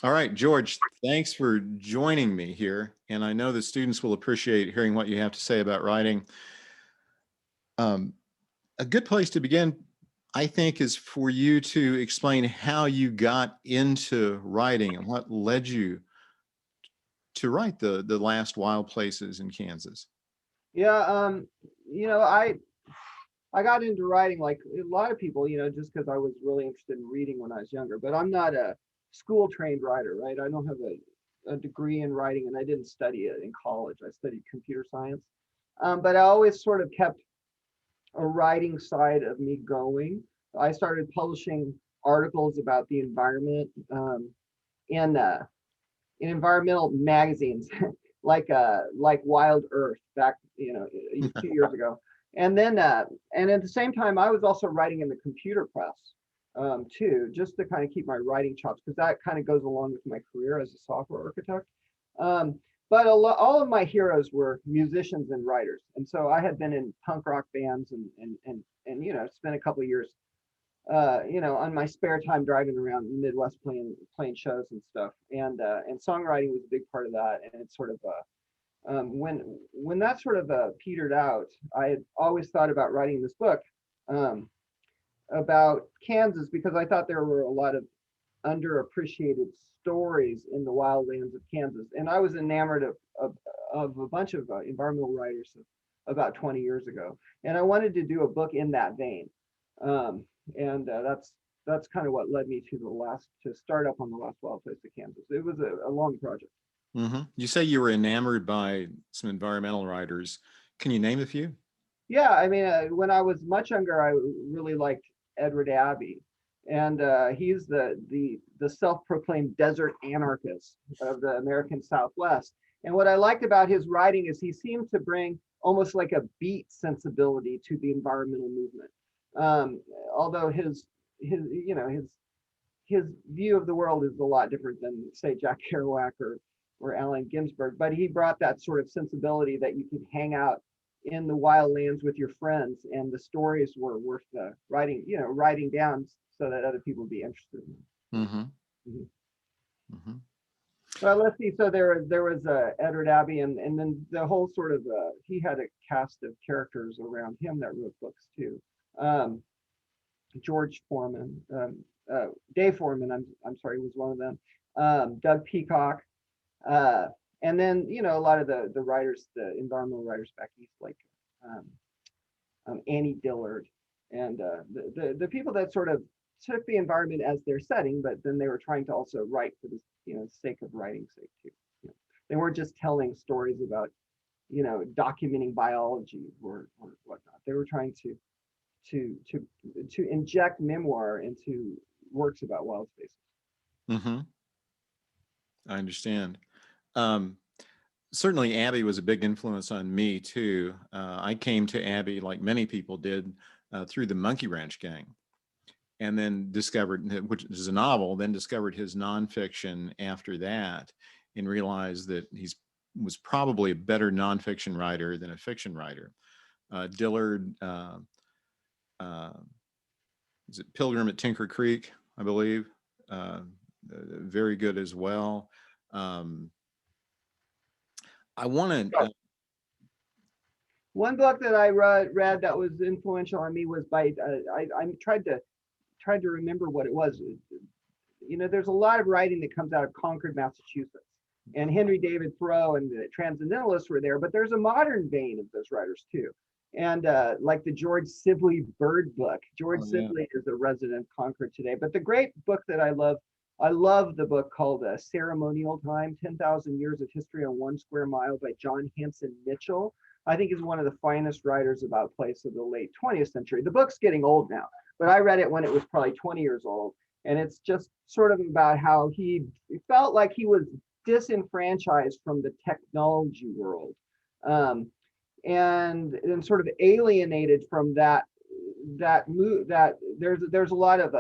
All right, George, thanks for joining me here. And I know the students will appreciate hearing what you have to say about writing. Um, a good place to begin, I think, is for you to explain how you got into writing and what led you to write the last wild places in Kansas. Yeah, you know, I got into writing like a lot of people, just because I was really interested in reading when I was younger. But I'm not a school trained writer, right? I don't have a degree in writing, and I didn't study it in college. I studied computer science, but I always sort of kept a writing side of me going. I started publishing articles about the environment in uh, in environmental magazines like Wild Earth back a few years ago. And at the same time I was also writing in the computer press too, just to kind of keep my writing chops, because that kind of goes along with my career as a software architect. um, but all of my heroes were musicians and writers, and so I had been in punk rock bands and spent a couple of years on my spare time driving around the Midwest playing shows and stuff. And songwriting was a big part of that. And it's sort of when that sort of petered out, I had always thought about writing this book um, about Kansas, because I thought there were a lot of underappreciated stories in the wildlands of Kansas. And I was enamored of a bunch of environmental writers about 20 years ago. And I wanted to do a book in that vein. Um, and that's kind of what led me to start up on the last wild place of Kansas. It was a long project. You say you were enamored by some environmental writers. Can you name a few? Yeah, I mean, when I was much younger, I really liked Edward Abbey, and he's the self-proclaimed desert anarchist of the American Southwest. And what I liked about his writing is he seemed to bring almost like a beat sensibility to the environmental movement. Um, Although his view of the world is a lot different than, say, Jack Kerouac or Allen Ginsberg, but he brought that sort of sensibility that you could hang out in the wild lands with your friends, and the stories were worth writing down so that other people would be interested in them. Mm-hmm. Mhm. Mm-hmm. Well, let's see. So there was Edward Abbey, and then the whole sort of he had a cast of characters around him that wrote books too. Um, George Foreman, Dave Foreman, I'm sorry, was one of them. Doug Peacock, uh, and then a lot of the writers, the environmental writers back east, like um, Annie Dillard, and the people that sort of took the environment as their setting, but then they were trying to also write for the sake of writing's sake too. They weren't just telling stories about documenting biology or whatnot. They were trying to to to inject memoir into works about wild spaces. Mm-hmm. I understand. Um, Certainly, Abby was a big influence on me too. I came to Abby, like many people did, through the Monkey Ranch Gang, and then discovered, which is a novel, then discovered his nonfiction after that, and realized that he's was probably a better nonfiction writer than a fiction writer. Dillard, uh, is it Pilgrim at Tinker Creek, I believe, very good as well. Um, I want to. One book that I read that was influential on me was by I tried to remember what it was. There's a lot of writing that comes out of Concord, Massachusetts, and Henry David Thoreau and the Transcendentalists were there. But there's a modern vein of those writers too, and like the George Sibley Bird book. George Oh, yeah. Sibley is a resident of Concord today. But the great book that I love the book called Ceremonial Time: 10,000 Years of History on One Square Mile by John Hanson Mitchell. I think is one of the finest writers about place of the late 20th century. The book's getting old now, but I read it when it was probably 20 years old. And it's just sort of about how he felt like he was disenfranchised from the technology world, um, and sort of alienated from that there's a lot of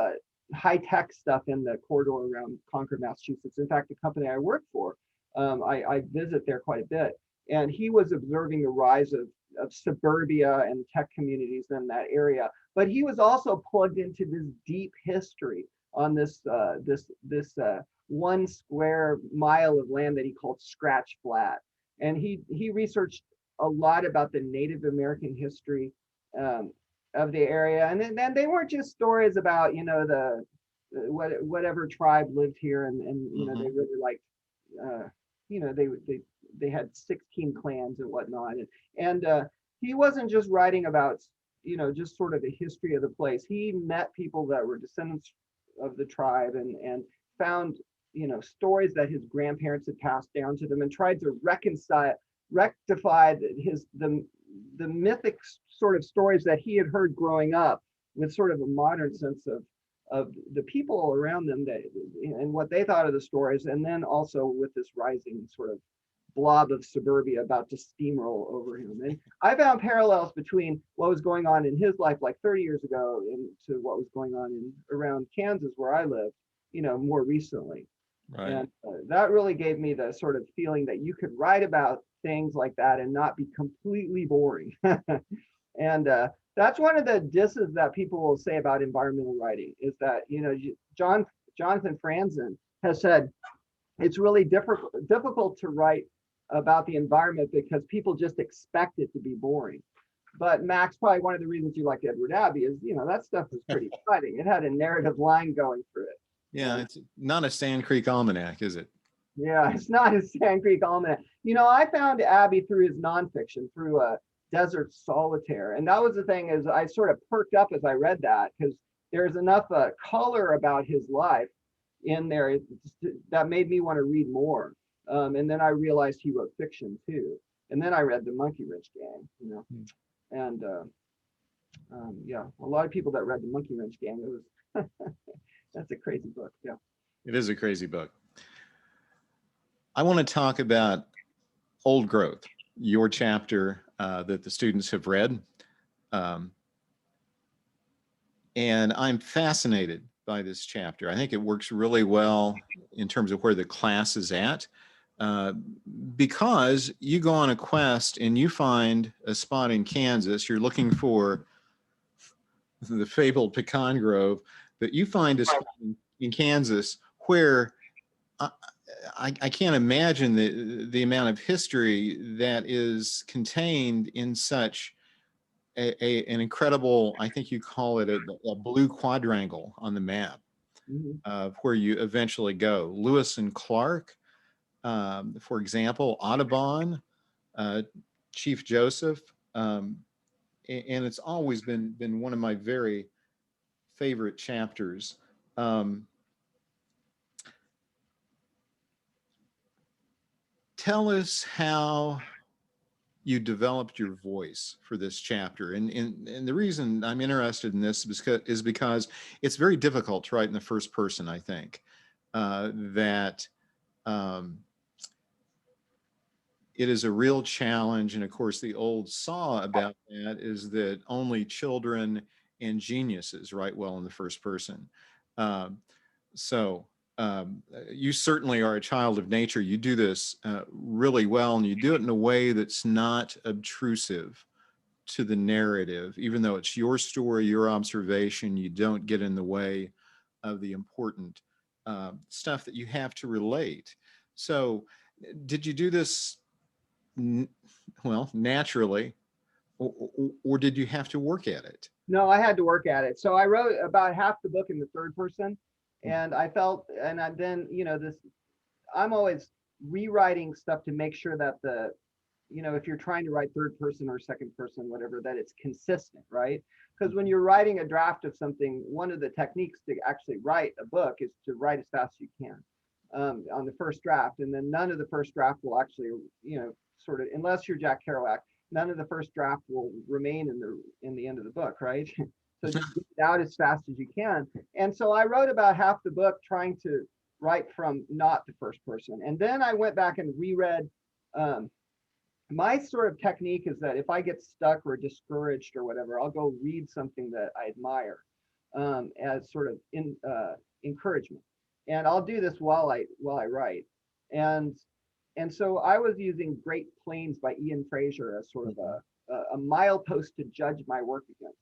high tech stuff in the corridor around Concord, Massachusetts. In fact, the company I work for, I visit there quite a bit, and he was observing the rise of suburbia and tech communities in that area. But he was also plugged into this deep history on this 1 square mile of land that he called Scratch Flat. And he researched a lot about the Native American history of the area. And then they weren't just stories about, the whatever tribe lived here, and they really liked, they had 16 clans and whatnot. And he wasn't just writing about, just sort of the history of the place. He met people that were descendants of the tribe, and found, stories that his grandparents had passed down to them, and tried to rectify the mythic sort of stories that he had heard growing up, with sort of a modern sense of the people around them, and what they thought of the stories, and then also with this rising sort of blob of suburbia about to steamroll over him. And I found parallels between what was going on in his life like 30 years ago to what was going on around Kansas, where I lived, more recently. Right. And that really gave me the sort of feeling that you could write about things like that and not be completely boring. And that's one of the disses that people will say about environmental writing, is that, Jonathan Franzen has said it's really difficult to write about the environment because people just expect it to be boring. But Max, probably one of the reasons you liked Edward Abbey is, that stuff was pretty exciting. It had a narrative line going through it. Yeah, it's not a Sand Creek Almanac, is it? Yeah, it's not a Sand Creek Almanac. I found Abbey through his nonfiction, through Desert Solitaire. And that was the thing, is I sort of perked up as I read that, because there's enough color about his life in there that made me want to read more. And then I realized he wrote fiction too. And then I read The Monkey Wrench Gang, and yeah, a lot of people that read The Monkey Wrench Gang, it was that's a crazy book. Yeah, it is a crazy book. I want to talk about Old Growth, your chapter that the students have read. And I'm fascinated by this chapter. I think it works really well in terms of where the class is at, because you go on a quest and you find a spot in Kansas. You're looking for the fabled pecan grove, but you find a spot in Kansas where I can't imagine the amount of history that is contained in such an incredible, I think you call it a blue quadrangle on the map of where you eventually go. Lewis and Clark, for example, Audubon, Chief Joseph, and it's always been one of my very favorite chapters. Tell us how you developed your voice for this chapter. And the reason I'm interested in this is because it's very difficult to write in the first person, I think. That it is a real challenge. And of course, the old saw about that is that only children and geniuses write well in the first person. You certainly are a child of nature. You do this really well, and you do it in a way that's not obtrusive to the narrative. Even though it's your story, your observation, you don't get in the way of the important stuff that you have to relate. So did you do this, naturally, or did you have to work at it? No, I had to work at it. So I wrote about half the book in the third person. And I felt, then, I'm always rewriting stuff to make sure that if you're trying to write third person or second person, whatever, that it's consistent, right? Because when you're writing a draft of something, one of the techniques to actually write a book is to write as fast as you can on the first draft. And then none of the first draft will actually, sort of, unless you're Jack Kerouac, none of the first draft will remain in the end of the book, right? So just get it out as fast as you can. And so I wrote about half the book trying to write from not the first person. And then I went back and reread. My sort of technique is that if I get stuck or discouraged or whatever, I'll go read something that I admire as sort of encouragement. And I'll do this while I write. And so I was using Great Plains by Ian Frazier as sort of a milepost to judge my work against.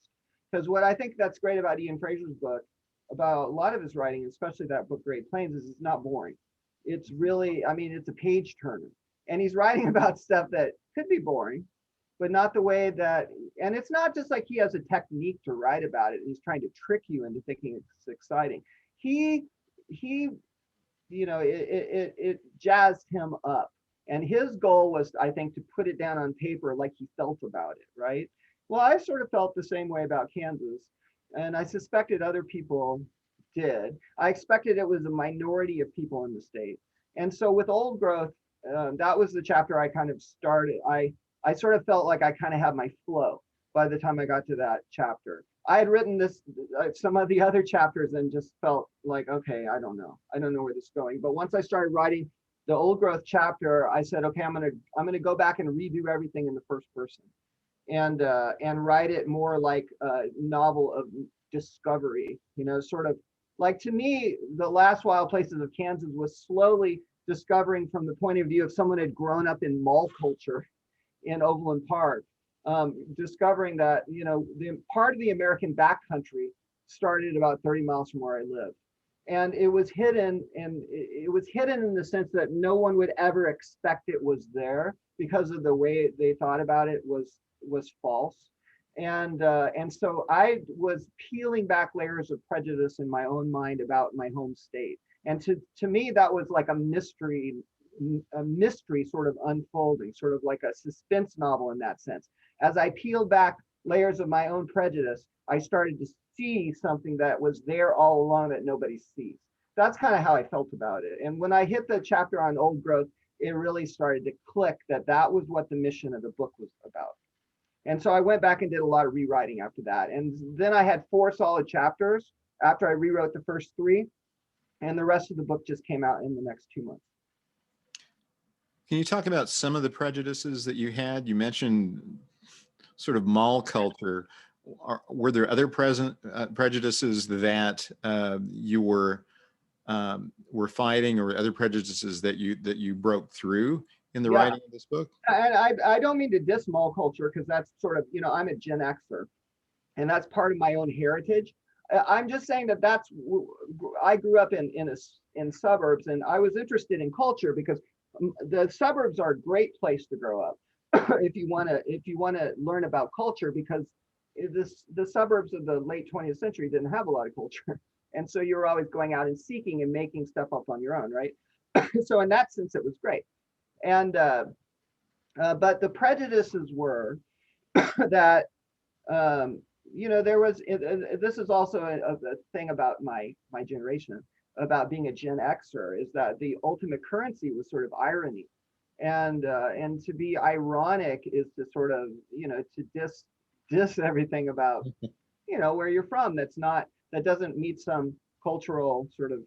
Because what I think that's great about Ian Frazier's book about a lot of his writing, especially that book Great Plains, is it's not boring. It's really, I mean, it's a page turner, and he's writing about stuff that could be boring, but not the way that, and it's not just like he has a technique to write about it and he's trying to trick you into thinking it's exciting. He it jazzed him up, and his goal was, I think, to put it down on paper like he felt about it, right? Well, I sort of felt the same way about Kansas, and I suspected other people did. I expected it was a minority of people in the state. And so with Old Growth, that was the chapter I kind of started. I sort of felt like I kind of had my flow by the time I got to that chapter. I had written this, some of the other chapters, and just felt like, okay, I don't know where this is going. But once I started writing the Old Growth chapter, I said, okay, I'm gonna go back and redo everything in the first person, and write it more like a novel of discovery. Sort of like, to me, the last Wild Places of Kansas was slowly discovering from the point of view of someone who had grown up in mall culture in Overland Park, discovering that the part of the American backcountry started about 30 miles from where I lived, and it was hidden, in the sense that no one would ever expect it was there, because of the way they thought about it was false. And so I was peeling back layers of prejudice in my own mind about my home state. And to me, that was like a mystery sort of unfolding, sort of like a suspense novel in that sense. As I peeled back layers of my own prejudice, I started to see something that was there all along that nobody sees. That's kind of how I felt about it. And when I hit the chapter on Old Growth, it really started to click that that was what the mission of the book was about. And so I went back and did a lot of rewriting after that. And then I had 4 solid chapters after I rewrote the first 3, and the rest of the book just came out in the next 2 months. Can you talk about some of the prejudices that you had? You mentioned sort of mall culture. Were there other prejudices that you were fighting, or other prejudices that you broke through in the writing of this book? And I don't mean to diss mall culture, because that's sort of, I'm a Gen Xer, and that's part of my own heritage. I'm just saying that I grew up in suburbs, and I was interested in culture because the suburbs are a great place to grow up if you want to learn about culture, because the suburbs of the late 20th century didn't have a lot of culture, and so you were always going out and seeking and making stuff up on your own, right? So in that sense, it was great. And but the prejudices were that there was, this is also a thing about my generation, about being a Gen Xer, is that the ultimate currency was sort of irony, and to be ironic is to sort of to diss everything about where you're from that doesn't meet some cultural sort of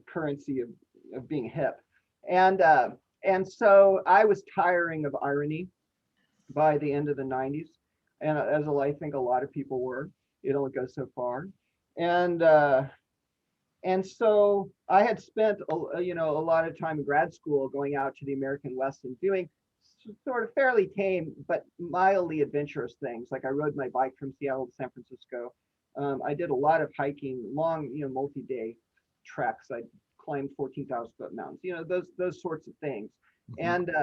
currency of being hip. And so I was tiring of irony by the end of the 90s, and as I think a lot of people were. It only goes so far. And so I had spent a lot of time in grad school going out to the American West and doing sort of fairly tame but mildly adventurous things. Like I rode my bike from Seattle to San Francisco. I did a lot of hiking, long, multi-day treks. I climbed 14,000-foot mountains. Those sorts of things. Mm-hmm.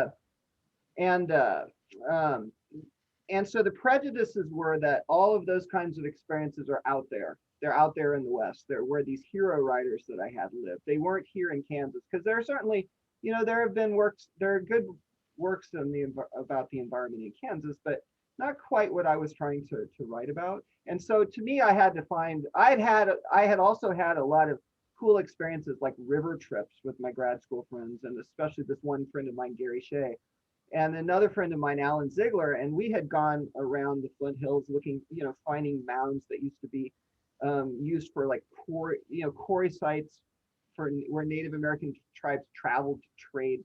And so the prejudices were that all of those kinds of experiences are out there. They're out there in the West. They're where these hero writers that I had lived. They weren't here in Kansas, because there are certainly, there have been works, there are good works about the environment in Kansas, but not quite what I was trying to write about. And so to me, I had to find, I had also had a lot of cool experiences, like river trips with my grad school friends, and especially this one friend of mine, Gary Shea, and another friend of mine, Alan Ziegler, and we had gone around the Flint Hills looking, finding mounds that used to be used for like quarry sites for where Native American tribes traveled to trade,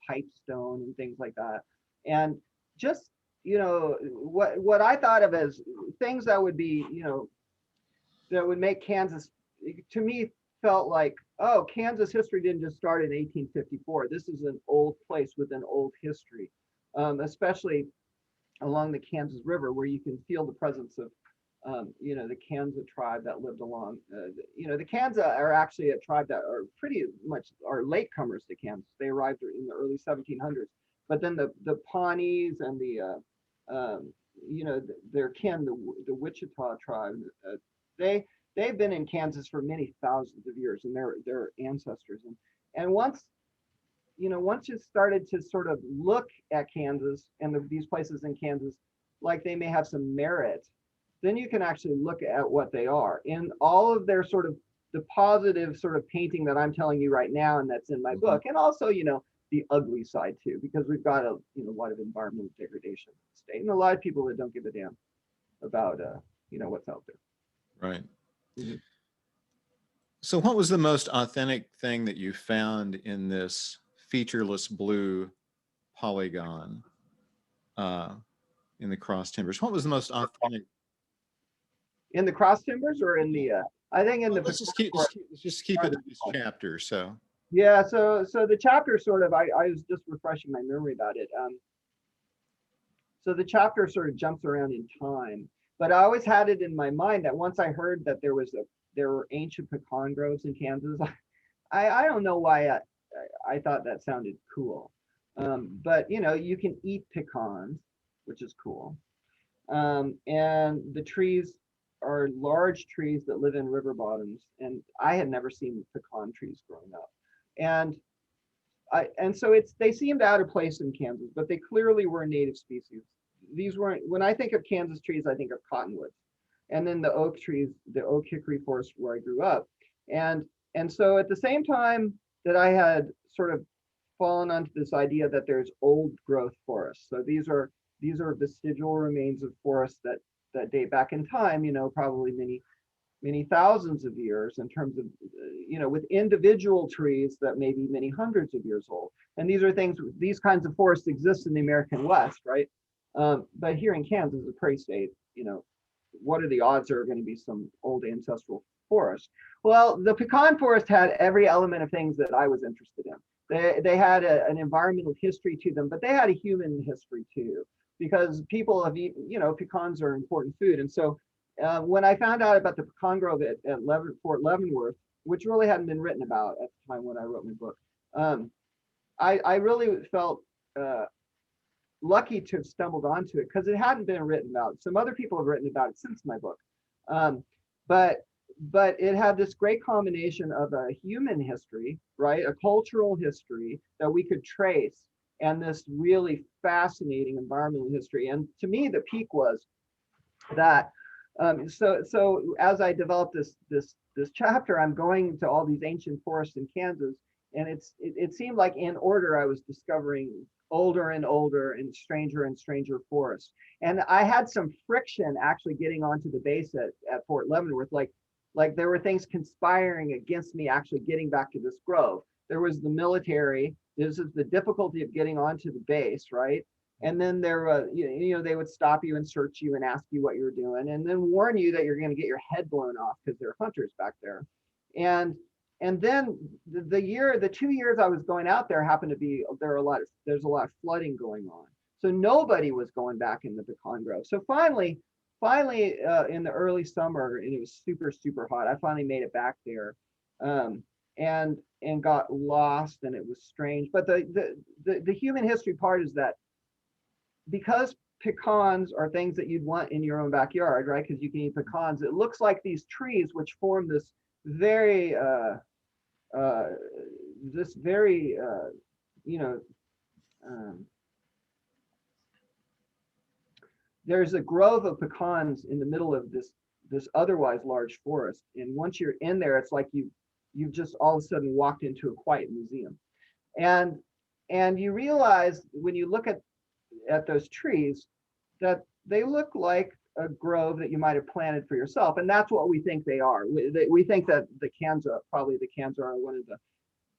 pipestone and things like that. And just, what I thought of as things that would be, that would make Kansas, to me, felt like, oh, Kansas history didn't just start in 1854. This is an old place with an old history, especially along the Kansas River, where you can feel the presence of you know, the Kansa tribe that lived along, you know, the Kansa are actually a tribe that are pretty much are latecomers to Kansas. They arrived in the early 1700s, but then the Pawnees and the, you know, their kin, the Wichita tribe, they they've been in Kansas for many thousands of years, and their ancestors. And once, you know, once you started to sort of look at Kansas and these places in Kansas, like they may have some merit, then you can actually look at what they are. And all of their sort of the positive sort of painting that I'm telling you right now, and that's in my book, and also, you know, the ugly side too, because we've got a, you know, a lot of environmental degradation in the state, and a lot of people that don't give a damn about, you know, what's out there. Right. Mm-hmm. So what was the most authentic thing that you found in this featureless blue polygon in the cross timbers? What was the most authentic? In the cross timbers or in the, I think in the, Let's just keep it in this chapter. So yeah, so the chapter sort of, I was just refreshing my memory about it. So the chapter sort of jumps around in time, but I always had it in my mind that once I heard that there were ancient pecan groves in Kansas, I don't know why I thought that sounded cool. But you know, you can eat pecans, which is cool. And the trees are large trees that live in river bottoms, and I had never seen pecan trees growing up. And so they seemed out of place in Kansas, but they clearly were native species. These weren't, when I think of Kansas trees, I think of cottonwoods, and then the oak trees, the oak hickory forest where I grew up. And so at the same time that I had sort of fallen onto this idea that there's old growth forests. So these are vestigial remains of forests that date back in time, you know, probably many thousands of years in terms of, you know, with individual trees that may be many hundreds of years old. And these kinds of forests exist in the American West, right? But here in Kansas, a prairie state, you know, what are the odds there are going to be some old ancestral forest? Well, the pecan forest had every element of things that I was interested in. They had an environmental history to them, but they had a human history too, because people have eaten, you know, pecans are important food. And so when I found out about the pecan grove at Fort Leavenworth, which really hadn't been written about at the time when I wrote my book, I really felt lucky to have stumbled onto it because it hadn't been written about. Some other people have written about it since my book, but it had this great combination of a human history, right, a cultural history that we could trace, and this really fascinating environmental history. And to me, the peak was that. So as I developed this chapter, I'm going to all these ancient forests in Kansas, and it seemed like in order I was discovering older and older and stranger forests. And I had some friction actually getting onto the base at Fort Leavenworth, like there were things conspiring against me actually getting back to this grove. There was the military. This is the difficulty of getting onto the base, right? And then there, you know, they would stop you and search you and ask you what you're doing, and then warn you that you're going to get your head blown off because there are hunters back there. And then the 2 years I was going out there happened to be there's a lot of flooding going on, so nobody was going back in the pecan grove. So finally, in the early summer, and it was super hot, I finally made it back there, and got lost, and it was strange. But the human history part is that, because pecans are things that you'd want in your own backyard, right? Because you can eat pecans. It looks like these trees, which form this very, you know, there's a grove of pecans in the middle of this otherwise large forest. And once you're in there, it's like you've just all of a sudden walked into a quiet museum. And you realize when you look at those trees that they look like a grove that you might have planted for yourself, and that's what we think they are. We think that the Kansa are one of the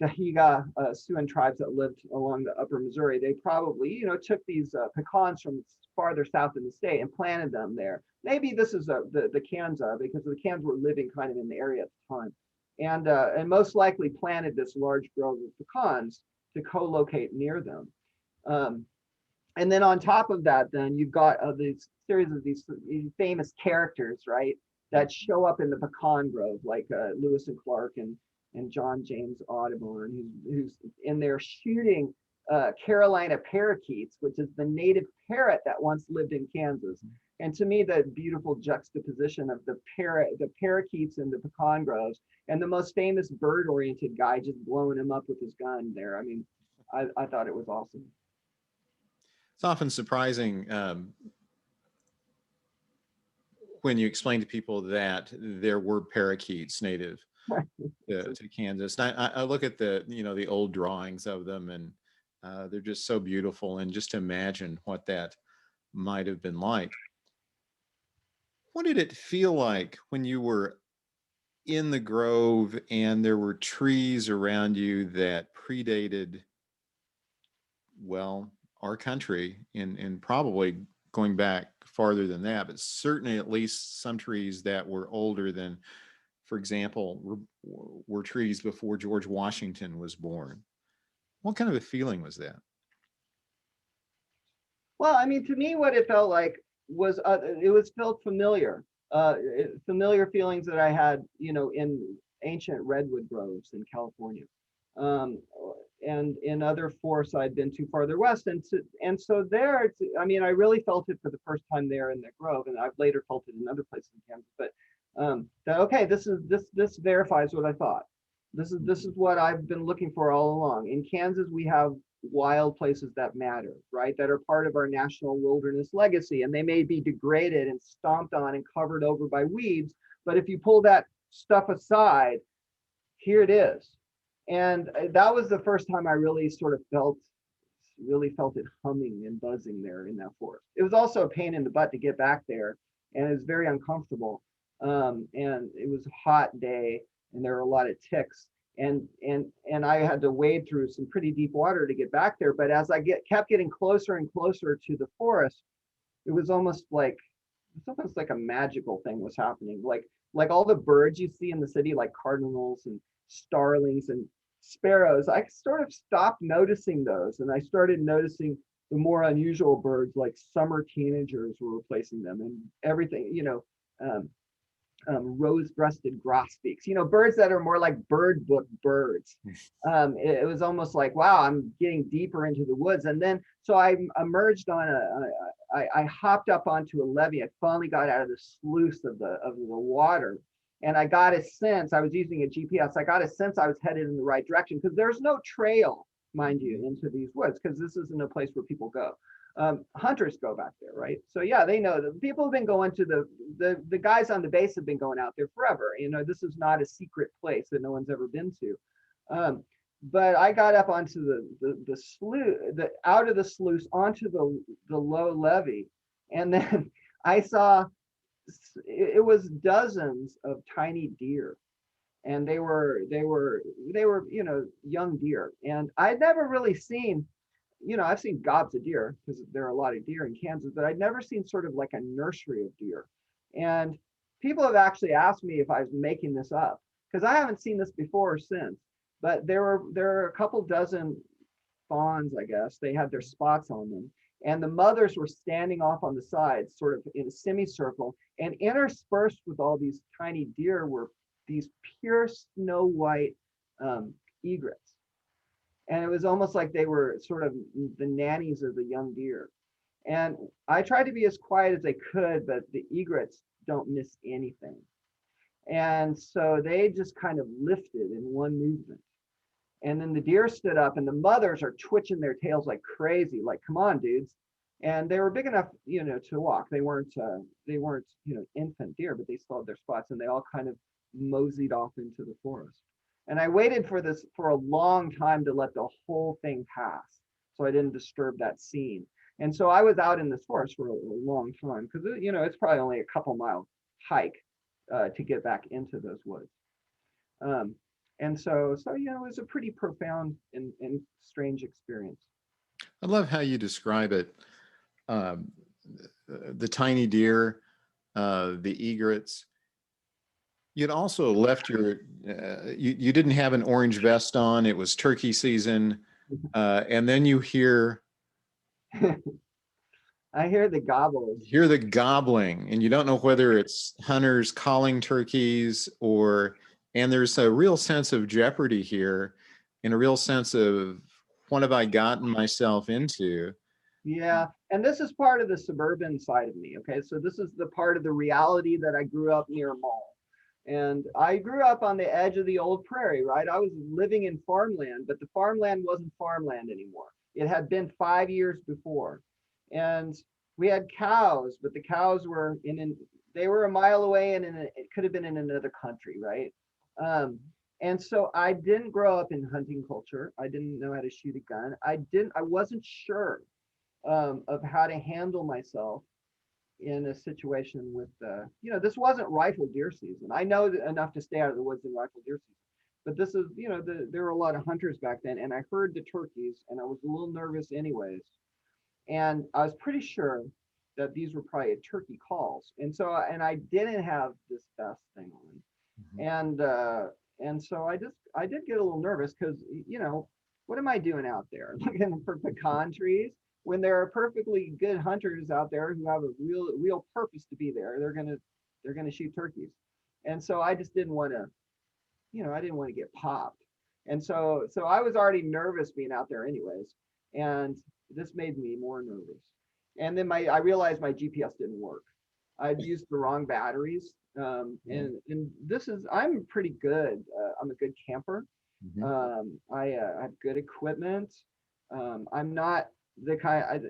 Dahiga Siouan tribes that lived along the upper Missouri. They probably, you know, took these pecans from farther south in the state and planted them there. Maybe this is the Kansa, because the Kansa were living kind of in the area at the time, and most likely planted this large grove of pecans to co-locate near them. And then on top of that, then you've got these series of these famous characters, right, that show up in the pecan grove, like Lewis and Clark and John James Audubon, who's in there shooting Carolina parakeets, which is the native parrot that once lived in Kansas. And to me, the beautiful juxtaposition of the parakeets in the pecan groves, and the most famous bird-oriented guy just blowing him up with his gun there. I mean, I thought it was awesome. It's often surprising when you explain to people that there were parakeets native to Kansas. And I look at the, you know, the old drawings of them, and they're just so beautiful. And just to imagine what that might have been like. What did it feel like when you were in the grove and there were trees around you that predated, well, our country, and probably going back farther than that, but certainly at least some trees that were older than, for example, were trees before George Washington was born? What kind of a feeling was that? Well, I mean, to me, what it felt like was it felt familiar, familiar feelings that I had, you know, in ancient redwood groves in California, um, and in other forests I'd been to farther west, and so there, I mean, I really felt it for the first time there in the grove, and I've later felt it in other places in Kansas. But that okay, this verifies what I thought. This is what I've been looking for all along. In Kansas, we have wild places that matter, right? That are part of our national wilderness legacy. And they may be degraded and stomped on and covered over by weeds, but if you pull that stuff aside, here it is. And that was the first time I really sort of really felt it humming and buzzing there in that forest. It was also a pain in the butt to get back there, and it was very uncomfortable. And it was a hot day, and there were a lot of ticks, and I had to wade through some pretty deep water to get back there. But as I kept getting closer and closer to the forest, it was almost like a magical thing was happening. Like all the birds you see in the city, like cardinals and starlings and sparrows, I sort of stopped noticing those, and I started noticing the more unusual birds, like summer tanagers were replacing them, and everything, you know, rose-breasted grosbeaks, you know, birds that are more like bird book birds. It was almost like, wow, I'm getting deeper into the woods. And then, so I emerged on I hopped up onto a levee. I finally got out of the sluice of the water. And I got a sense, I was using a GPS, I got a sense I was headed in the right direction, because there's no trail, mind you, into these woods, because this isn't a place where people go. Hunters go back there, right? So yeah, they know that people have been going to the guys on the base have been going out there forever. You know, this is not a secret place that no one's ever been to. But I got up onto the sluice, out of the sluice onto the low levee, and then I saw it was dozens of tiny deer, and they were you know, young deer, and I'd never really seen, you know, I've seen gobs of deer because there are a lot of deer in Kansas, but I'd never seen sort of like a nursery of deer. And people have actually asked me if I was making this up, because I haven't seen this before or since. But there are a couple dozen fawns, I guess. They had their spots on them. And the mothers were standing off on the sides, sort of in a semicircle, and interspersed with all these tiny deer were these pure snow white egrets. And it was almost like they were sort of the nannies of the young deer. And I tried to be as quiet as I could, but the egrets don't miss anything. And so they just kind of lifted in one movement. And then the deer stood up, and the mothers are twitching their tails like crazy, like, come on, dudes. And they were big enough, you know, to walk. They weren't, you know, infant deer, but they still had their spots, and they all kind of moseyed off into the forest. And I waited for this for a long time to let the whole thing pass, so I didn't disturb that scene. And so I was out in this forest for a long time, because, you know, it's probably only a couple mile hike to get back into those woods. And so, you know, it was a pretty profound and strange experience. I love how you describe it. The tiny deer, the egrets. You'd also left your, you didn't have an orange vest on. It was turkey season. And then you hear I hear the gobbles. Hear the gobbling, and you don't know whether it's hunters calling turkeys and there's a real sense of jeopardy here and a real sense of what have I gotten myself into? Yeah, and this is part of the suburban side of me. Okay, so this is the part of the reality that I grew up near a mall. And I grew up on the edge of the old prairie, right? I was living in farmland, but the farmland wasn't farmland anymore. It had been 5 years before. And we had cows, but the cows were they were a mile away and it could have been in another country, right? Um, and so I didn't grow up in hunting culture. I didn't know how to shoot a gun. I wasn't sure of how to handle myself in a situation with, this wasn't rifle deer season. I know enough to stay out of the woods in rifle deer season, but this is, there were a lot of hunters back then, and I heard the turkeys, and I was a little nervous anyways, and I was pretty sure that these were probably turkey calls, and so, and I didn't have this vest thing on, and so I did get a little nervous because, what am I doing out there looking for pecan trees when there are perfectly good hunters out there who have a real purpose to be there? They're gonna shoot turkeys, and so I just didn't want to, I didn't want to get popped, and so I was already nervous being out there anyways, and this made me more nervous. And then I realized my GPS didn't work. I'd used the wrong batteries. And I'm pretty good. I'm a good camper. Mhm. I have good equipment. I'm not the kind,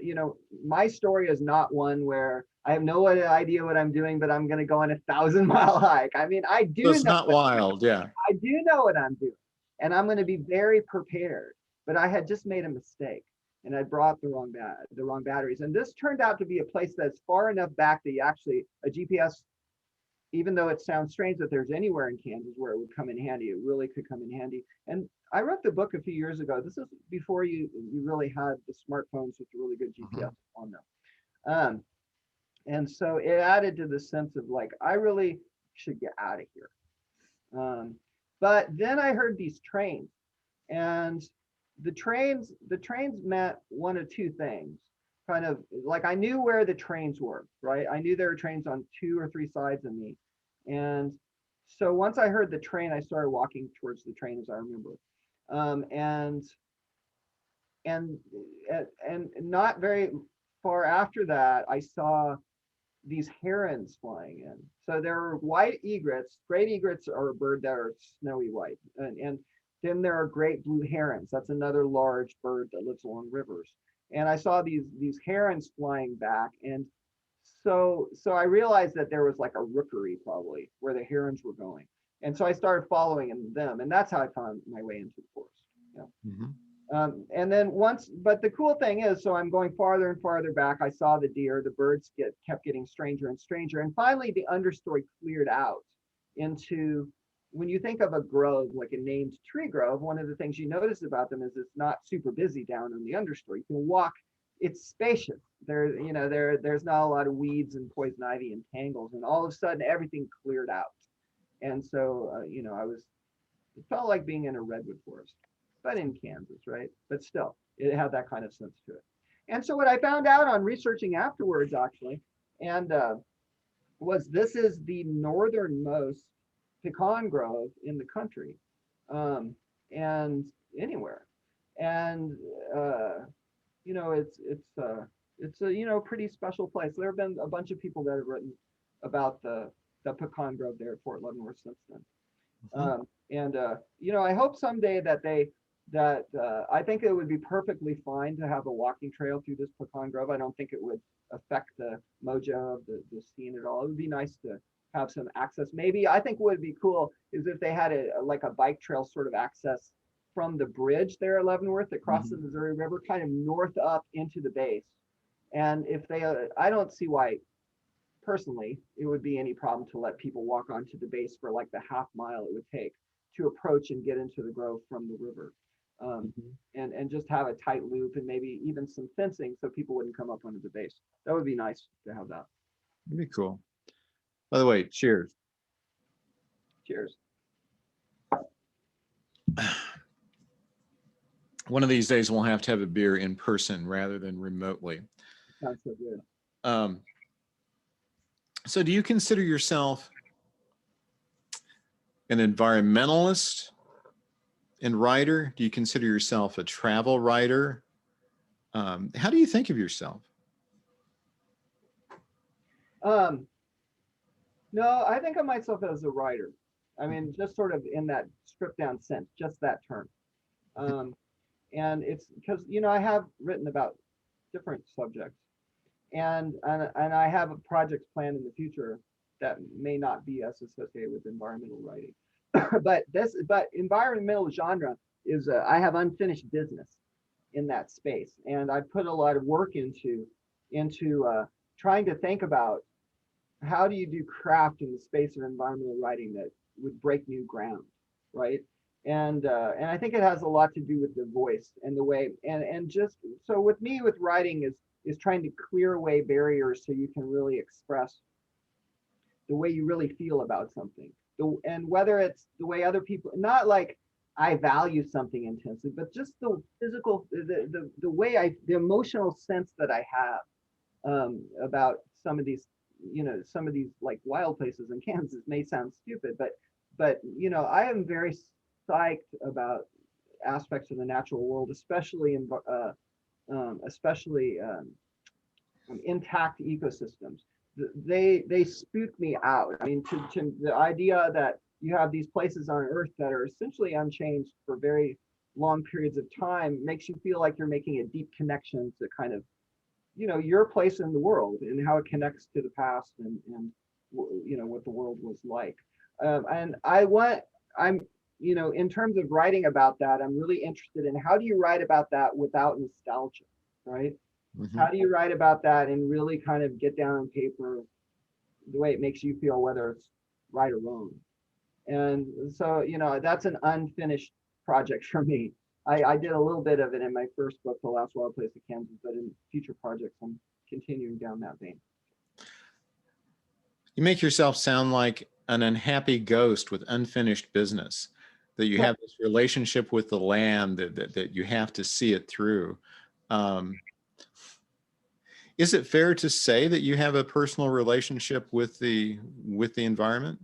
my story is not one where I have no idea what I'm doing, but I'm going to go on a 1,000-mile hike. I mean, So it's not wild, yeah. I do know what I'm doing, and I'm going to be very prepared. But I had just made a mistake, and I brought the wrong batteries. And this turned out to be a place that's far enough back that a GPS, even though it sounds strange that there's anywhere in Kansas where it would come in handy, it really could come in handy. And I wrote the book a few years ago. This is before you really had the smartphones with really good GPS on them. Um, and so it added to the sense of like, I really should get out of here. But then I heard these trains, and the trains meant one of two things. Kind of like I knew where the trains were, right? I knew there were trains on 2 or 3 sides of me. And so once I heard the train, I started walking towards the train, as I remember. Um, and and and not very far after that, I saw these herons flying in. So there are white egrets. Great egrets are a bird that are snowy white. And then there are great blue herons. That's another large bird that lives along rivers. And I saw these herons flying back. And so I realized that there was like a rookery probably where the herons were going. And so I started following them. And that's how I found my way into the forest. Yeah. Mhm. And then but the cool thing is, so I'm going farther and farther back. I saw the deer, the birds kept getting stranger and stranger. And finally, the understory cleared out into, when you think of a grove, like a named tree grove, one of the things you notice about them is it's not super busy down on the understory. You can walk, it's spacious. There's not a lot of weeds and poison ivy and tangles. And all of a sudden, everything cleared out. And so, it felt like being in a redwood forest, but in Kansas, right? But still, it had that kind of sense to it. And so what I found out on researching afterwards, actually, and was this is the northernmost pecan grove in the country, and anywhere. And it's a pretty special place. There have been a bunch of people that have written about the pecan grove there at Fort Leavenworth since then. And I hope someday I think it would be perfectly fine to have a walking trail through this pecan grove. I don't think it would affect the mojo of the scene at all. It would be nice to have some access. Maybe I think what would be cool is if they had like a bike trail sort of access from the bridge there at Leavenworth that crosses the Missouri River, kind of north up into the base. And if I don't see why personally it would be any problem to let people walk onto the base for like the half mile it would take to approach and get into the grove from the river, and just have a tight loop and maybe even some fencing so people wouldn't come up onto the base. That would be nice to have that. That'd be cool. By the way, cheers. Cheers. One of these days we'll have to have a beer in person rather than remotely. Sounds so good. So do you consider yourself an environmentalist and writer? Do you consider yourself a travel writer? How do you think of yourself? No, I think of myself as a writer. I mean, just sort of in that stripped down sense, just that term. And it's because, you know, I have written about different subjects, and I have a projects planned in the future that may not be as associated with environmental writing. but environmental genre is I have unfinished business in that space, and I put a lot of work into trying to think about how do you do craft in the space of environmental writing that would break new ground, right? And I think it has a lot to do with the voice and the way, and just so with me with writing is trying to clear away barriers so you can really express the way you really feel about something. And whether it's the way other people, not like I value something intensely, but just the physical, the way the emotional sense that I have about some of these, you know, some of these like wild places in Kansas may sound stupid, but you know, I am very psyched about aspects of the natural world, especially intact ecosystems. They spook me out. I mean, to the idea that you have these places on Earth that are essentially unchanged for very long periods of time makes you feel like you're making a deep connection to kind of, you know, your place in the world and how it connects to the past and you know what the world was like. And I'm you know, in terms of writing about that, I'm really interested in how do you write about that without nostalgia, right? Mm-hmm. How do you write about that and really kind of get down on paper the way it makes you feel, whether it's right or wrong? And so, you know, that's an unfinished project for me. I did a little bit of it in my first book, The Last Wild Place of Kansas, but in future projects, I'm continuing down that vein. You make yourself sound like an unhappy ghost with unfinished business, that you have this relationship with the land that you have to see it through. Is it fair to say that you have a personal relationship with the environment?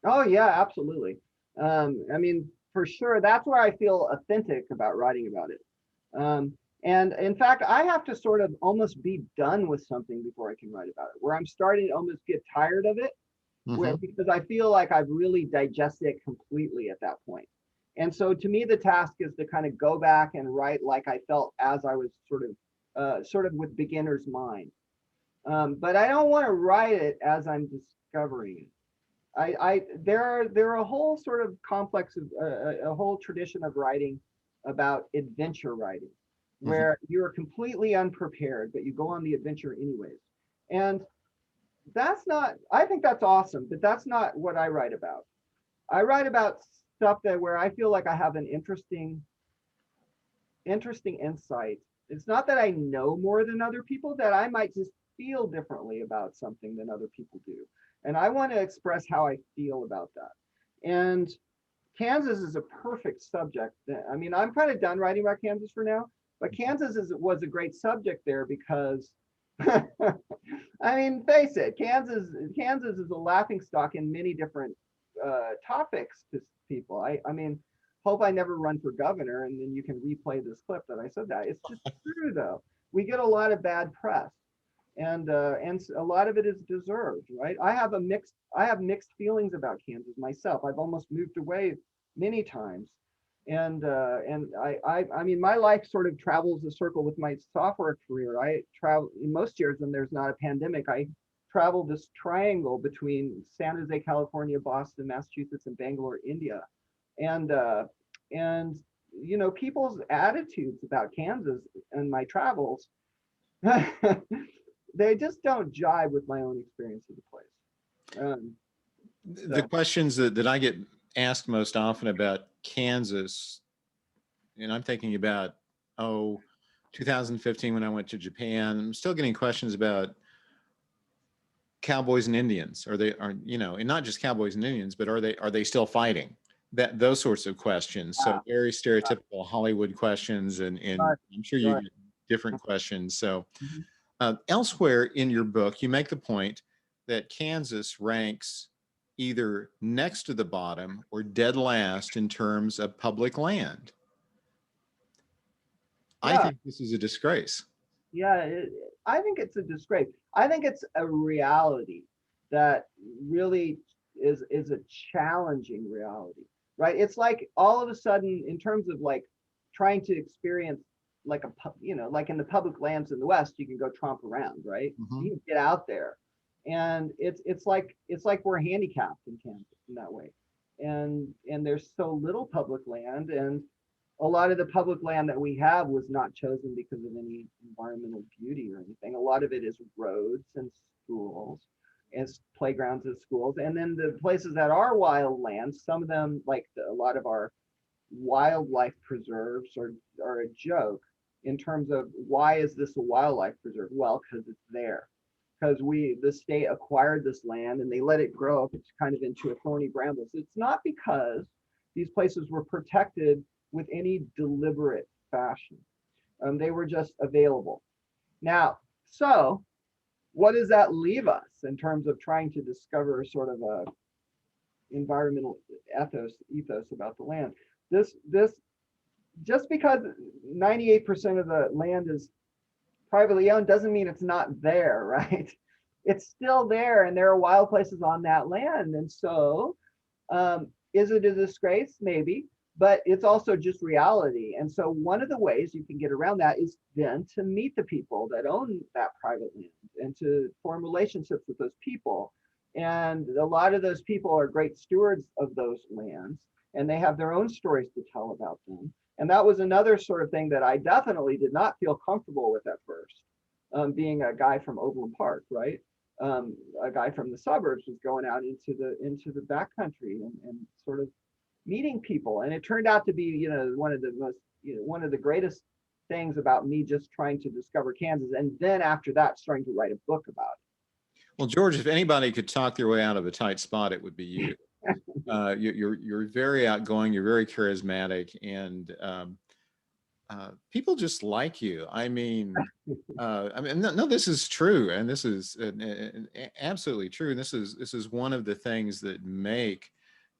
Oh yeah, absolutely. I mean, for sure, that's where I feel authentic about writing about it. And in fact, I have to sort of almost be done with something before I can write about it, where I'm starting to almost get tired of it, because I feel like I've really digested it completely at that point. And so to me, the task is to kind of go back and write like I felt as I was sort of with beginner's mind. But I don't want to write it as I'm discovering it. There are a whole sort of complex of a whole tradition of writing about adventure writing, where you're completely unprepared, but you go on the adventure anyways. And that's not, I think that's awesome, but that's not what I write about. I write about stuff that where I feel like I have an interesting insight. It's not that I know more than other people, that I might just feel differently about something than other people do. And I want to express how I feel about that. And Kansas is a perfect subject. I mean, I'm kind of done writing about Kansas for now, but Kansas was a great subject there because, I mean, face it, Kansas is a laughing stock in many different topics to people. I mean, hope I never run for governor, and then you can replay this clip that I said that. It's just true though. We get a lot of bad press, and a lot of it is deserved, right? I have mixed feelings about Kansas myself. I've almost moved away many times, and I mean, my life sort of travels a circle with my software career. I travel in most years when there's not a pandemic. I travel this triangle between San Jose, California, Boston, Massachusetts, and Bangalore, India, and you know, people's attitudes about Kansas and my travels, they just don't jive with my own experience of the place. The questions that I get asked most often about Kansas, and I'm thinking about, 2015 when I went to Japan, I'm still getting questions about cowboys and Indians. Are, you know, and not just cowboys and Indians, but are they still fighting? that those sorts of questions. So Yeah, very stereotypical Hollywood questions, and right, I'm sure you right. get different questions. So Mhm. elsewhere in your book, you make the point that Kansas ranks either next to the bottom or dead last in terms of public land. I Yeah, think this is a disgrace. yeah. I think it's a disgrace. I think it's a reality that really is a challenging reality, right? It's like all of a sudden, in terms of like trying to experience like like in the public lands in the West, you can go tromp around, right? You Mhm. can get out there, and it's like we're handicapped in Kansas in that way, and there's so little public land, and a lot of the public land that we have was not chosen because of any environmental beauty or anything. A lot of it is roads and schools, as playgrounds at schools. And then the places that are wild lands, some of them, like a lot of our wildlife preserves, are a joke in terms of why is this a wildlife preserve? Well, because it's there. Because the state acquired this land and they let it grow up. It's kind of into a thorny brambles. It's not because these places were protected with any deliberate fashion. They were just available. Now, so what does that leave us in terms of trying to discover sort of a environmental ethos about the land? This just because 98% of the land is privately owned doesn't mean it's not there, right? It's still there, and there are wild places on that land. And so, is it a disgrace? Maybe, but it's also just reality. And so, one of the ways you can get around that is then to meet the people that own that private land and to form relationships with those people. And a lot of those people are great stewards of those lands, and they have their own stories to tell about them. And that was another sort of thing that I definitely did not feel comfortable with at first, being a guy from Overland Park, right? A guy from the suburbs was going out into the backcountry and sort of meeting people. And it turned out to be, one of the most, one of the greatest things about me just trying to discover Kansas. And then after that, starting to write a book about Well, George, if anybody could talk their way out of a tight spot, it would be you. You're very outgoing. You're very charismatic, and people just like you. No, this is true, and this is absolutely true. And this is one of the things that make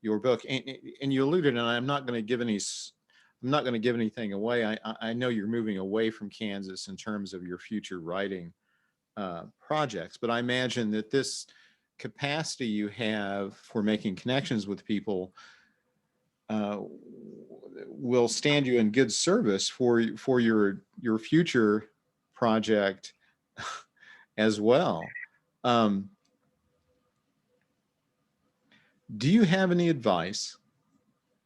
your book. And you alluded, and I'm not going to give I'm not going to give anything away. I know you're moving away from Kansas in terms of your future writing projects, but I imagine that this capacity you have for making connections with people uh, will stand you in good service for your future project as well. Um, do you have any advice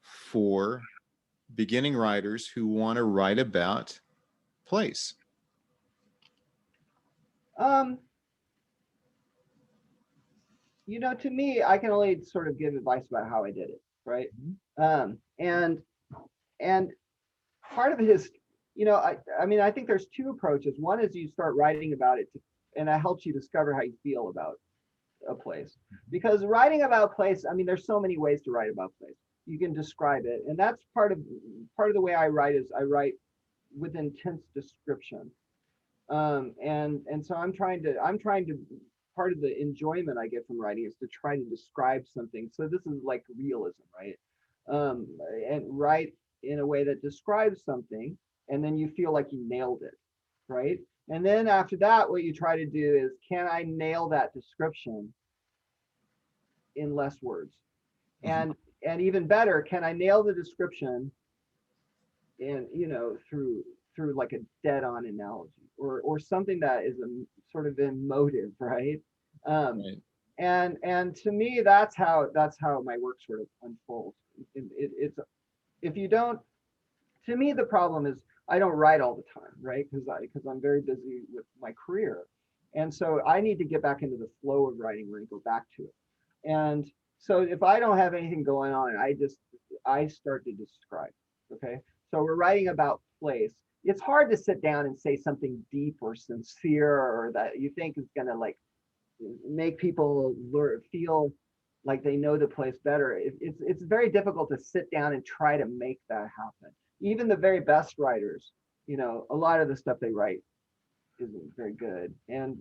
for beginning writers who want to write about place? it. To me, I can only sort of give advice about how I did it, right? And part of it is, I mean, I think there's two approaches. One is you start writing about it, and that helps you discover how you feel about a place. Because writing about place, I mean, there's so many ways to write about place. You can describe it, and that's part of the way I write is I write with intense description. And so I'm trying to part of the enjoyment I get from writing is to try to describe something. So this is like realism, right? Um, and write in a way that describes something, and then you feel like you nailed it, right? And then after that, what you try to do is, can I nail that description in less words? Mhm. And even better, can I nail the description in, through like a dead on analogy or something that is a sort of emotive, right? um Right. and to me, that's how my work sort of unfolds. It's if you don't To me, the problem is I don't write all the time, right? Because I'm very busy with my career, and so I need to get back into the flow of writing where I go back to it. And so if I don't have anything going on, I start to describe. Okay, so we're writing about place. It's hard to sit down and say something deep or sincere or that you think is going to like make people feel like they know the place better. It's very difficult to sit down and try to make that happen. Even the very best writers, a lot of the stuff they write isn't very good, and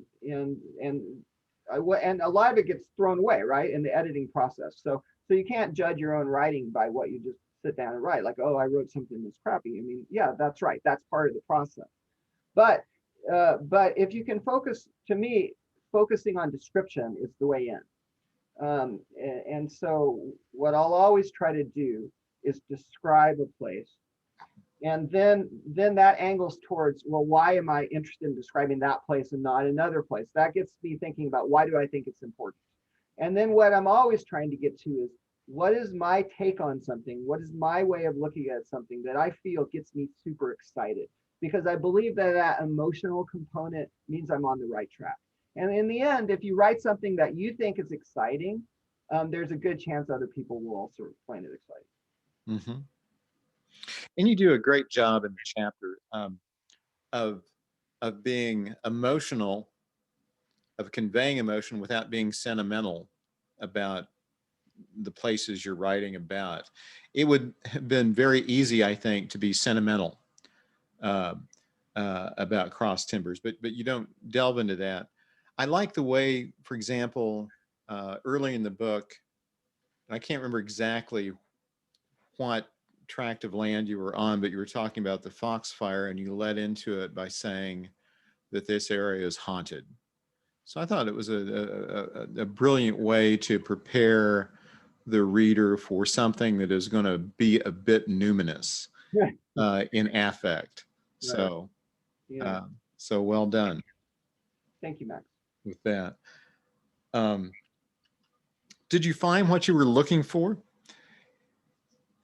a lot of it gets thrown away, right, in the editing process. So you can't judge your own writing by what you just sit down and write. Like, oh, I wrote something that's crappy. I mean, yeah, that's right. That's part of the process. But if you can focus, to me, focusing on description is the way in. And so what I'll always try to do is describe a place, and then that angles towards, well, why am I interested in describing that place and not another place? That gets me thinking about, why do I think it's important? And then what I'm always trying to get to is, what is my take on something? What is my way of looking at something that I feel gets me super excited? Because I believe that that emotional component means I'm on the right track. And in the end, if you write something that you think is exciting, there's a good chance other people will also find it exciting. Mm-hmm. And you do a great job in the chapter of being emotional, of conveying emotion without being sentimental about the places you're writing about. It would have been very easy, I think, to be sentimental uh, about Cross Timbers, but you don't delve into that. I like the way, for example, early in the book, I can't remember exactly what tract of land you were on, but you were talking about the Foxfire, and you led into it by saying that this area is haunted. So I thought it was a brilliant way to prepare the reader for something that is going to be a bit numinous in affect. Right. So, Yeah. so well done Thank you, Max. with that. Did you find what you were looking for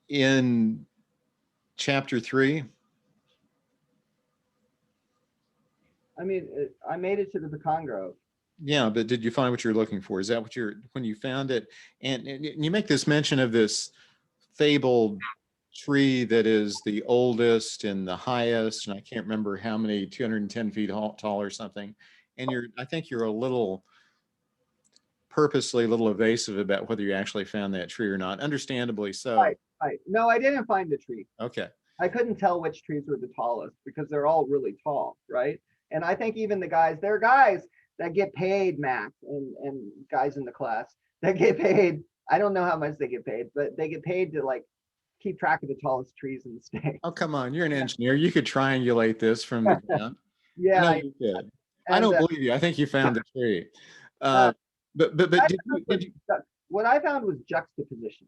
in chapter 3? I mean, I made it to the pecan grove. Yeah, but did you find what you're looking for? Is that what you're, when you found it? And you make this mention of this fabled tree that is the oldest and the highest, and I can't remember how many, 210 feet tall or something. And I think you're a little, purposely a little evasive about whether you actually found that tree or not. Understandably so. Right. No, I didn't find the tree. Okay. I couldn't tell which trees were the tallest because they're all really tall, right? And I think even there are guys that get paid, Max, and guys in the class that get paid. I don't know how much they get paid, but they get paid to like keep track of the tallest trees in the state. Oh, come on. You're an engineer. You could triangulate this from the ground. I know Yeah, you could. I and don't believe you. I think you found the tree. uh, But what I found was juxtaposition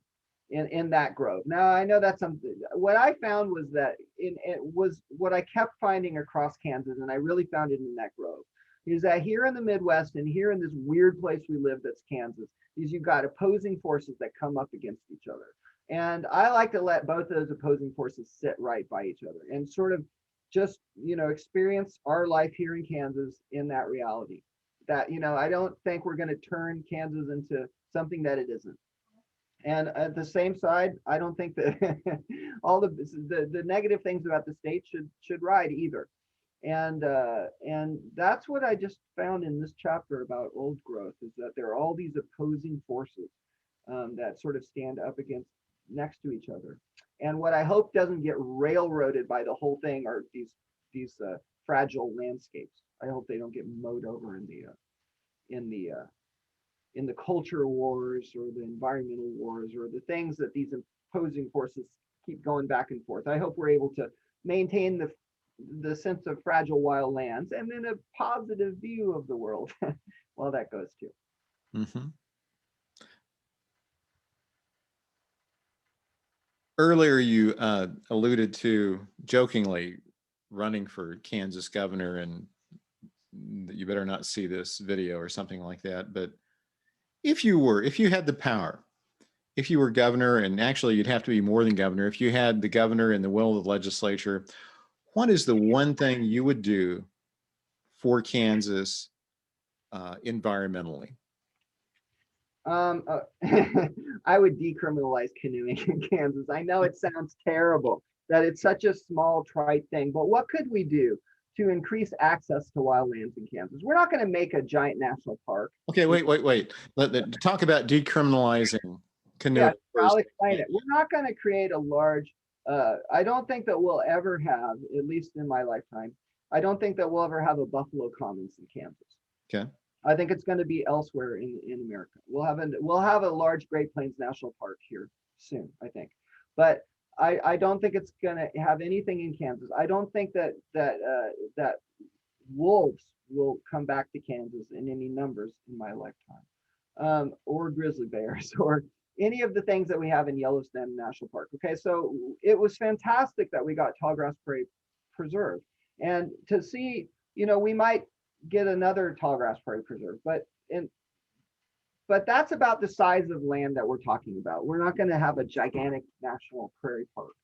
in that grove. Now I know that's something. What I found was that it was what I kept finding across Kansas, and I really found it in that grove. Is that here in the Midwest and here in this weird place we live that's Kansas, is you've got opposing forces that come up against each other. And I like to let both those opposing forces sit right by each other and sort of just, experience our life here in Kansas in that reality. That, I don't think we're going to turn Kansas into something that it isn't. And at the same side, I don't think that all the negative things about the state should ride either. And that's what I just found in this chapter about old growth, is that there are all these opposing forces that sort of stand up against next to each other. And what I hope doesn't get railroaded by the whole thing are these fragile landscapes. I hope they don't get mowed over in the culture wars or the environmental wars or the things that these opposing forces keep going back and forth. I hope we're able to maintain the sense of fragile wild lands and then a positive view of the world while that goes too. Mm-hmm. Earlier, you alluded to jokingly running for Kansas governor, and you better not see this video or something like that. But if you had the power, if you were governor, and actually you'd have to be more than governor, if you had the governor and the will of the legislature, what is the one thing you would do for Kansas environmentally? I would decriminalize canoeing in Kansas. I know it sounds terrible that it's such a small, trite thing, but what could we do to increase access to wildlands in Kansas. We're not going to make a giant national park. Okay, wait. Talk about decriminalizing canoeing Yeah, first. I'll explain it. We're not going to create a large, I don't think that we'll ever have, at least in my lifetime, I don't think that we'll ever have a buffalo commons in Kansas. Okay. I think it's going to be elsewhere in America. We'll have a large Great Plains National Park here soon, I think. But I don't think it's going to have anything in Kansas. I don't think that wolves will come back to Kansas in any numbers in my lifetime, or grizzly bears, or any of the things that we have in Yellowstone National Park. Okay, so it was fantastic that we got Tallgrass Prairie Preserve, and to see, we might get another Tallgrass Prairie Preserve, but that's about the size of land that we're talking about. We're not going to have a gigantic national prairie park.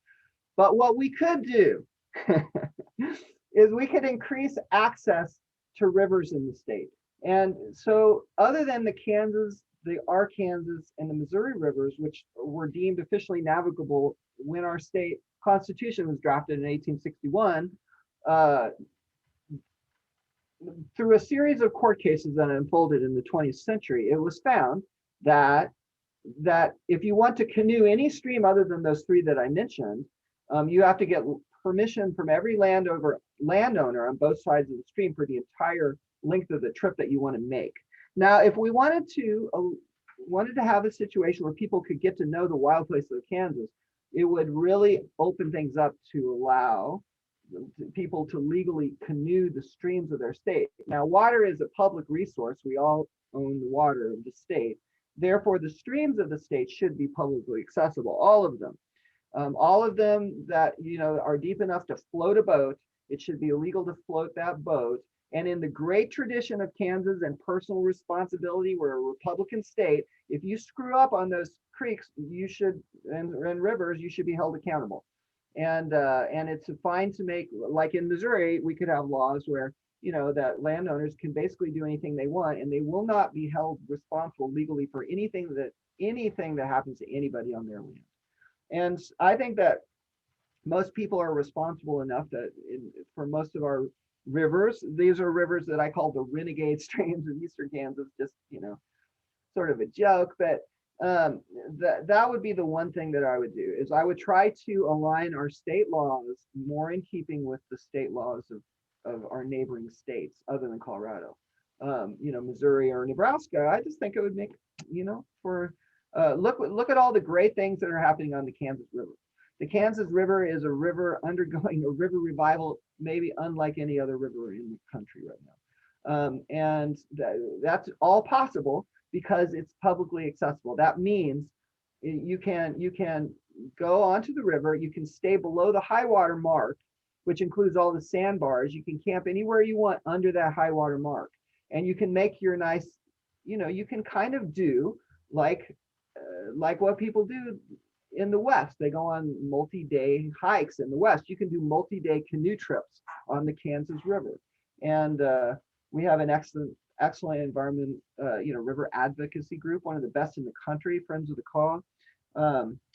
But what we could do is we could increase access to rivers in the state. And so other than the Arkansas, and the Missouri rivers, which were deemed officially navigable when our state constitution was drafted in 1861, through a series of court cases that unfolded in the 20th century, it was found that if you want to canoe any stream other than those three that I mentioned, you have to get permission from every landowner on both sides of the stream for the entire length of the trip that you want to make. Now, if we wanted to have a situation where people could get to know the wild places of Kansas, it would really open things up to allow people to legally canoe the streams of their state. Now, water is a public resource. We all own the water of the state. Therefore, the streams of the state should be publicly accessible, all of them. All of them that are deep enough to float a boat. It should be illegal to float that boat. And in the great tradition of Kansas and personal responsibility, we're a Republican state. If you screw up on those creeks, and rivers, you should be held accountable. And it's fine to make, like in Missouri, we could have laws where that landowners can basically do anything they want, and they will not be held responsible legally for anything that happens to anybody on their land. And I think that most people are responsible enough that for most of our rivers, these are rivers that I call the renegade streams of Eastern Kansas, just sort of a joke, but that would be the one thing that I would do, is I would try to align our state laws more in keeping with the state laws of our neighboring states other than Colorado, Missouri or Nebraska. I just think it would make, look at all the great things that are happening on the Kansas River. The Kansas River is a river undergoing a river revival, maybe unlike any other river in the country right now. And that's all possible because it's publicly accessible. That means you can go onto the river, you can stay below the high water mark, which includes all the sandbars. You can camp anywhere you want under that high water mark. And you can make your nice, you can kind of do like what people do in the West. They go on multi-day hikes in the West. You can do multi-day canoe trips on the Kansas River. And we have an excellent environment, river advocacy group, one of the best in the country, Friends of the Cause.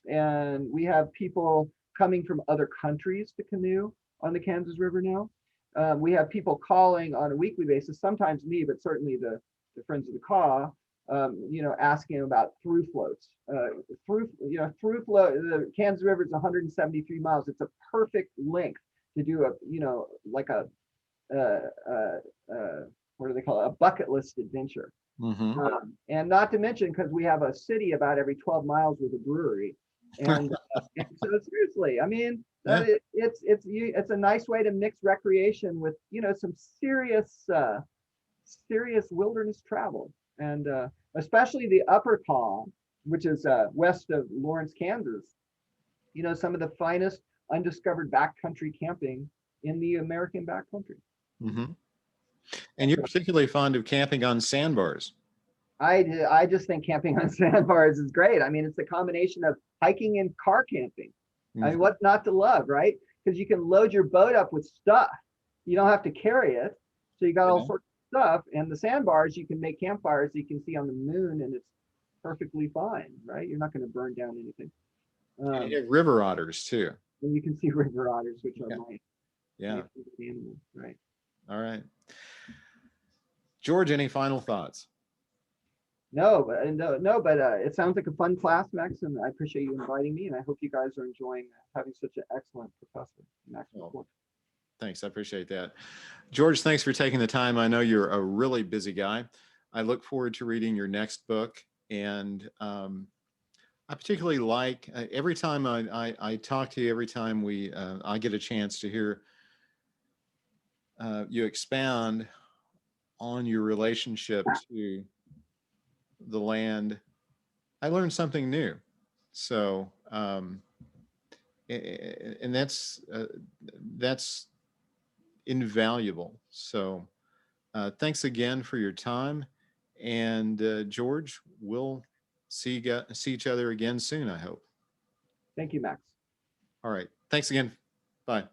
And we have people coming from other countries to canoe on the Kansas River now. We have people calling on a weekly basis, sometimes me, but certainly the Friends of the Cause, asking about through floats. Through float, the Kansas River is 173 miles. It's a perfect length to do what do they call it? A bucket list adventure. Mm-hmm. And not to mention, because we have a city about every 12 miles with a brewery. And so seriously, I mean, it's a nice way to mix recreation with, some serious wilderness travel. And especially the Upper Kaw, which is west of Lawrence, Kansas, some of the finest undiscovered backcountry camping in the American backcountry. Mm-hmm. And you're particularly fond of camping on sandbars. I just think camping on sandbars is great. I mean, it's a combination of hiking and car camping. Mm-hmm. I mean, what's not to love, right? Because you can load your boat up with stuff. You don't have to carry it. So you got all sorts of stuff. And the sandbars, you can make campfires you can see on the moon, and it's perfectly fine, right? You're not going to burn down anything. And you have river otters too. And you can see river otters, which are my favorite animals, right? All right. George, any final thoughts? No, but it sounds like a fun class, Max, and I appreciate you inviting me, and I hope you guys are enjoying having such an excellent professor, Max Well, McCoy. thanks. I appreciate that. George, thanks for taking the time. I know you're a really busy guy. I look forward to reading your next book. And I particularly like every time I talk to you, every time I get a chance to hear you expound on your relationship to the land, I learned something new. So, and that's invaluable. So, thanks again for your time, and George, we'll see each other again soon, I hope. Thank you, Max. All right. Thanks again. Bye.